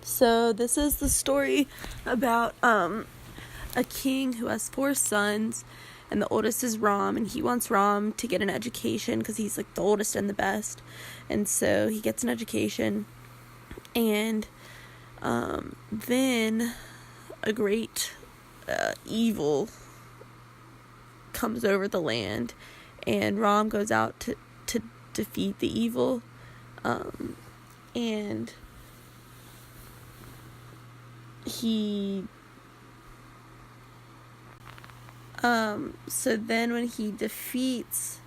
So this is the story about a king who has 4 sons, and the oldest is Ram, and he wants Ram to get an education because he's like the oldest and the best. And so he gets an education, and then a great evil comes over the land, and Ram goes out to defeat the evil, and he so then when he defeats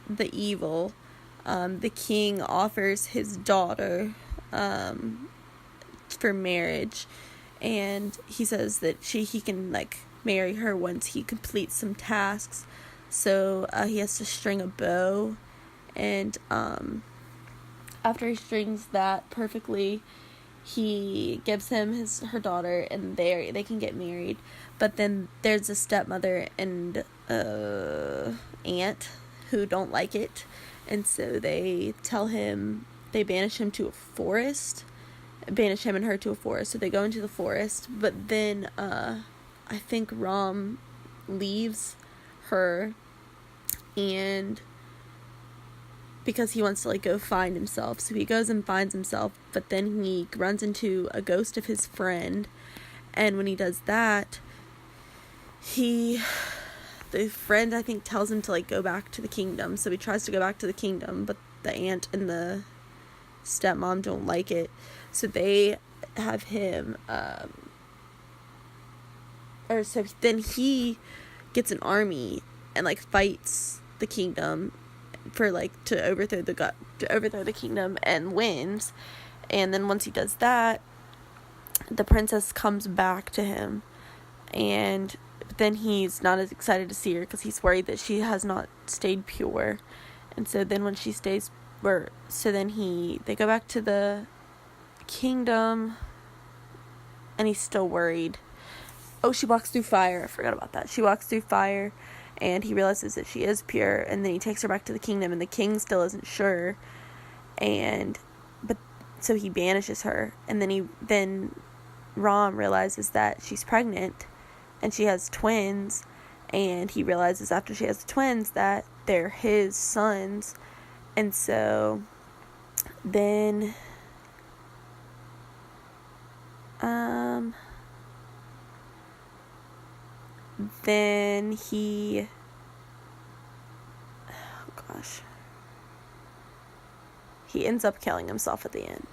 the evil, the king offers his daughter for marriage, and he says that he can like marry her once he completes some tasks. So he has to string a bow, and after he strings that perfectly, he gives him her daughter, and they can get married. But then there's a stepmother and aunt who don't like it, and so they banish him to a forest, banish him and her to a forest. So they go into the forest, but then I think Ram leaves her, and because he wants to like go find himself, so he goes and finds himself, but then he runs into a ghost of his friend, and when he does that, the friend I think tells him to like go back to the kingdom. So he tries to go back to the kingdom, but the aunt and the stepmom don't like it, so they have him so then he gets an army and like fights the kingdom for like to overthrow the kingdom, and wins. And then once he does that, the princess comes back to him, and then he's not as excited to see her because he's worried that she has not stayed pure. And so then when she stays, they go back to the kingdom, and he's still worried. Oh, she walks through fire. I forgot about that. She walks through fire, and he realizes that she is pure, and then he takes her back to the kingdom, and the king still isn't sure. So he banishes her, and then Ram realizes that she's pregnant, and she has twins, and he realizes after she has the twins that they're his sons. And so then he ends up killing himself at the end.